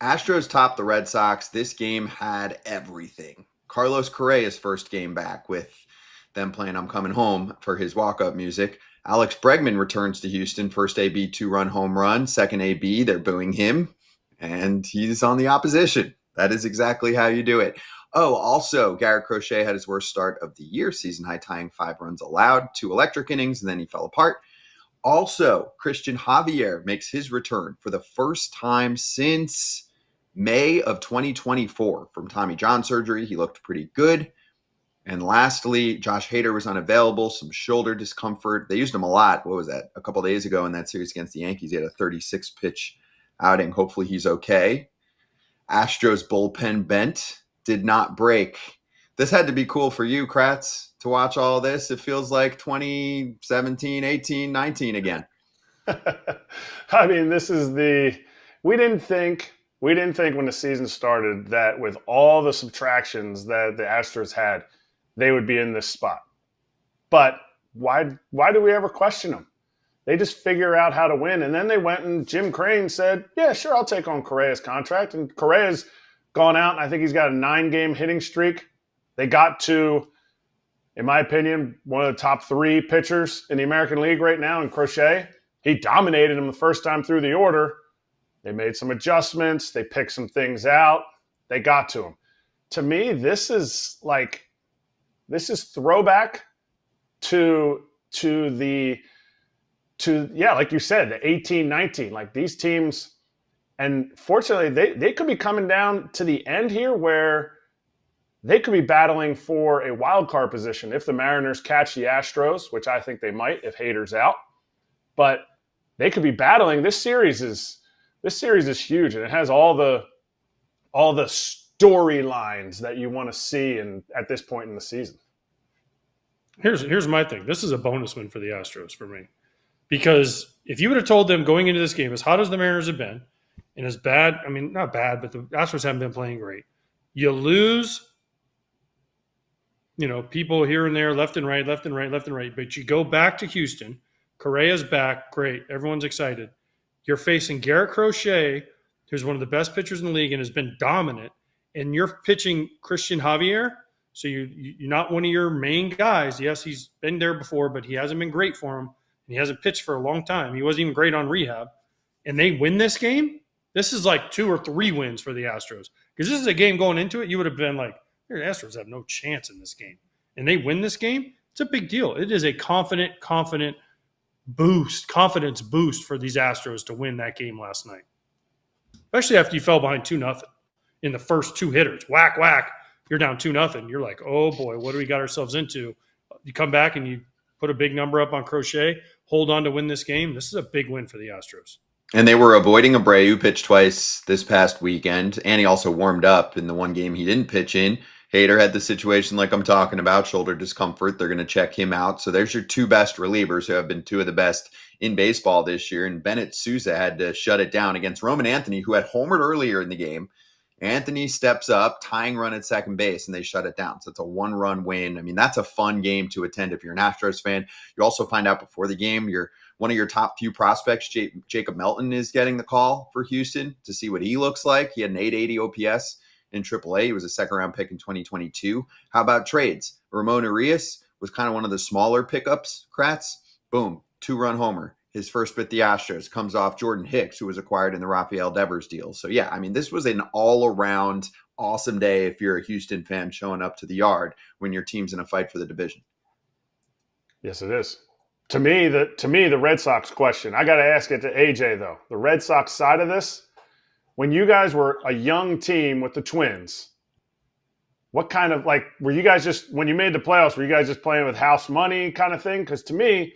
Astros topped the Red Sox. This game had everything. Carlos Correa's first game back with them playing I'm Coming Home for his walk-up music. Alex Bregman returns to Houston. First AB, two-run home run. Second AB, they're booing him, and he's on the opposition. That is exactly how you do it. Oh, also, Garrett Crochet had his worst start of the year, season high tying 5 runs allowed, 2 electric innings, and then he fell apart. Also, Cristian Javier makes his return for the first time since May of 2024 from Tommy John surgery. He looked pretty good. And lastly, Josh Hader was unavailable, some shoulder discomfort. They used him a lot. What was that? A couple days ago in that series against the Yankees, he had a 36-pitch outing. Hopefully he's okay. Astros bullpen bent, did not break. This had to be cool for you, Kratz, to watch all this. It feels like 2017, 18, 19 again. I mean, we didn't think when the season started that with all the subtractions that the Astros had, they would be in this spot. But why do we ever question them? They just figure out how to win. And then they went and Jim Crane said, yeah, sure, I'll take on Correa's contract. And Correa's gone out, and I think he's got a 9-game hitting streak. They got to, in my opinion, one of the top 3 pitchers in the American League right now in Crochet. He dominated him the first time through the order. They made some adjustments. They picked some things out. They got to him. To me, this is throwback to like you said, the 18, 19. Like these teams, and fortunately, they could be coming down to the end here where they could be battling for a wild card position if the Mariners catch the Astros, which I think they might if Hader's out. But they could be battling. This series is huge, and it has all the storylines that you want to see at this point in the season. Here's my thing. This is a bonus win for the Astros for me. Because if you would have told them going into this game, as hot as the Mariners have been, and as bad, I mean, not bad, but the Astros haven't been playing great. You lose, people here and there, left and right, but you go back to Houston. Correa's back. Great. Everyone's excited. You're facing Garrett Crochet, who's one of the best pitchers in the league and has been dominant, and you're pitching Cristian Javier. So you're not one of your main guys. Yes, he's been there before, but he hasn't been great for him. He hasn't pitched for a long time. He wasn't even great on rehab. And they win this game? This is like 2 or 3 wins for the Astros. Because this is a game going into it, you would have been like, the Astros have no chance in this game. And they win this game? It's a big deal. It is a confidence boost for these Astros to win that game last night. Especially after you fell behind 2-0 in the first 2 hitters. Whack, whack. You're down 2-0. You're like, oh, boy, what do we got ourselves into? You come back and you put a big number up on Crochet, hold on to win this game. This is a big win for the Astros. And they were avoiding Abreu, who pitched twice this past weekend. And he also warmed up in the one game he didn't pitch in. Hader had the situation like I'm talking about, shoulder discomfort. They're going to check him out. So there's your 2 best relievers who have been 2 of the best in baseball this year. And Bennett Sousa had to shut it down against Roman Anthony, who had homered earlier in the game. Anthony steps up, tying run at second base, and they shut it down. So it's a 1-run win. I mean, that's a fun game to attend if you're an Astros fan. You also find out before the game, one of your top few prospects, Jacob Melton, is getting the call for Houston to see what he looks like. He had an 880 OPS in AAA. He was a second-round pick in 2022. How about trades? Ramon Urias was kind of one of the smaller pickups, Kratz. Boom, 2-run homer. His first with the Astros comes off Jordan Hicks, who was acquired in the Rafael Devers deal. So, yeah, I mean, this was an all-around awesome day if you're a Houston fan showing up to the yard when your team's in a fight for the division. Yes, it is. To me, the Red Sox question, I got to ask it to AJ, though. The Red Sox side of this, when you guys were a young team with the Twins, what kind of, were you guys just, when you made the playoffs, were you guys just playing with house money kind of thing? Because to me,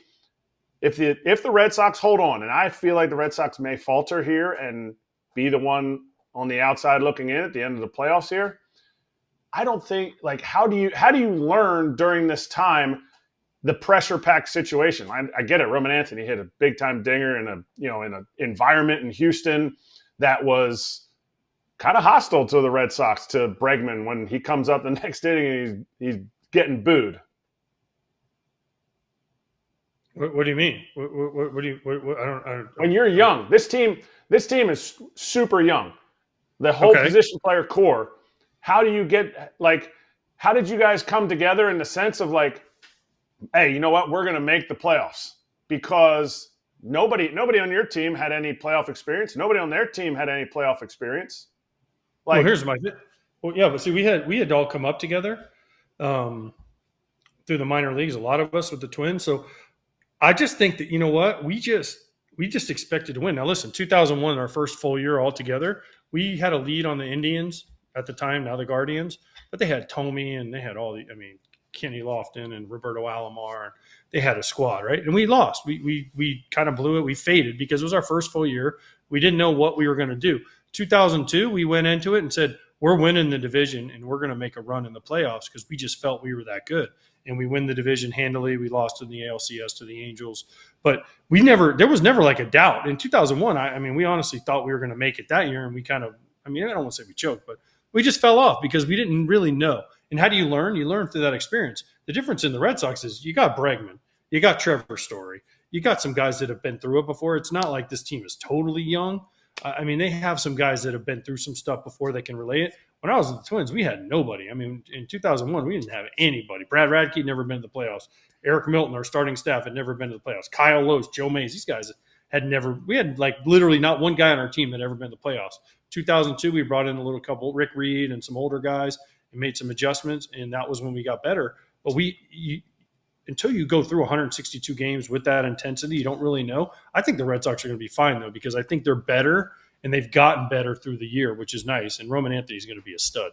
if the Red Sox hold on, and I feel like the Red Sox may falter here and be the one on the outside looking in at the end of the playoffs here, I don't think, how do you learn during this time the pressure-packed situation? I get it. Roman Anthony hit a big-time dinger in an environment in Houston that was kind of hostile to the Red Sox, to Bregman, when he comes up the next inning and he's getting booed. What do you mean? What do you? I don't. When you're young, this team is super young. the whole Okay. position player core. How do you get how did you guys come together in the sense of hey, you know what? We're going to make the playoffs because nobody on your team had any playoff experience. Nobody on their team had any playoff experience. Well, Like, here's my. Well, yeah, but see, we had all come up together um, through the minor leagues. A lot of us with the Twins. So I just think that we just expected to win. Now, listen, 2001, our first full year all together, we had a lead on the Indians at the time. Now the Guardians, but they had Tomey and they had all the. I mean, Kenny Lofton and Roberto Alomar. They had a squad, right? And we lost. We kind of blew it. We faded because it was our first full year. We didn't know what we were going to do. 2002, we went into it and said, we're winning the division and we're going to make a run in the playoffs because we just felt we were that good. And we win the division handily. We lost in the ALCS to the Angels. But there was never like a doubt. In 2001, I mean, we honestly thought we were going to make it that year. And we kind of, I mean, I don't want to say we choked, but we just fell off because we didn't really know. And how do you learn? You learn through that experience. The difference in the Red Sox is you got Bregman, you got Trevor Story, you got some guys that have been through it before. It's not like this team is totally young. I mean, they have some guys that have been through some stuff before they can relate it. When I was in the Twins, we had nobody. I mean, in 2001, we didn't have anybody. Brad Radke had never been to the playoffs. Eric Milton, our starting staff, had never been to the playoffs. Kyle Lose, Joe Mays, these guys had never – we had like literally not one guy on our team that had ever been to the playoffs. 2002, we brought in a little couple, Rick Reed and some older guys, and made some adjustments, and that was when we got better. But until you go through 162 games with that intensity, you don't really know. I think the Red Sox are going to be fine, though, because I think they're better, and they've gotten better through the year, which is nice. And Roman Anthony's going to be a stud.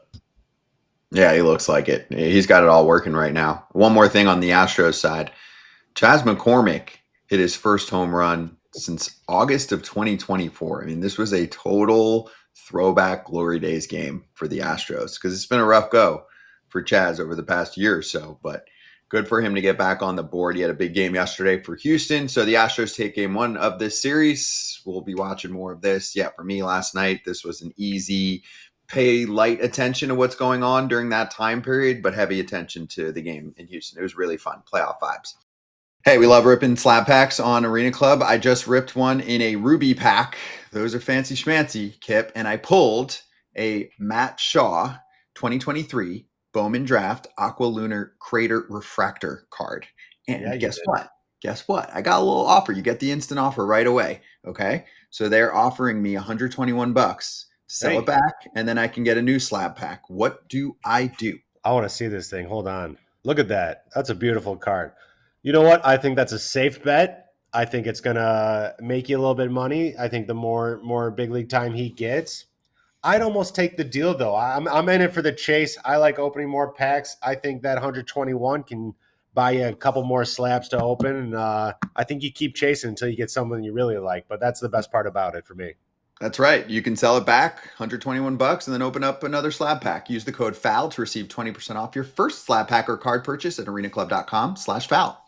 Yeah, he looks like it. He's got it all working right now. One more thing on the Astros side. Chas McCormick hit his first home run since August of 2024. I mean, this was a total throwback glory days game for the Astros because it's been a rough go for Chas over the past year or so, but good for him to get back on the board. He had a big game yesterday for Houston. So the Astros take game one of this series. We'll be watching more of this. Yeah, for me last night, this was an easy pay light attention to what's going on during that time period, but heavy attention to the game in Houston. It was really fun. Playoff vibes. Hey, we love ripping slab packs on Arena Club. I just ripped one in a Ruby pack. Those are fancy schmancy, Kip. And I pulled a Matt Shaw 2023 Bowman Draft Aqua Lunar Crater Refractor card. And guess what? Guess what? I got a little offer. You get the instant offer right away. Okay. So they're offering me $121 to sell it back, and then I can get a new slab pack. What do I do? I want to see this thing. Hold on. Look at that. That's a beautiful card. You know what? I think that's a safe bet. I think it's going to make you a little bit of money. I think the more big league time he gets, I'd almost take the deal, though. I'm in it for the chase. I like opening more packs. I think that 121 can buy you a couple more slabs to open, and I think you keep chasing until you get something you really like. But that's the best part about it for me. That's right. You can sell it back, $121, and then open up another slab pack. Use the code FOUL to receive 20% off your first slab pack or card purchase at arenaclub.com/foul.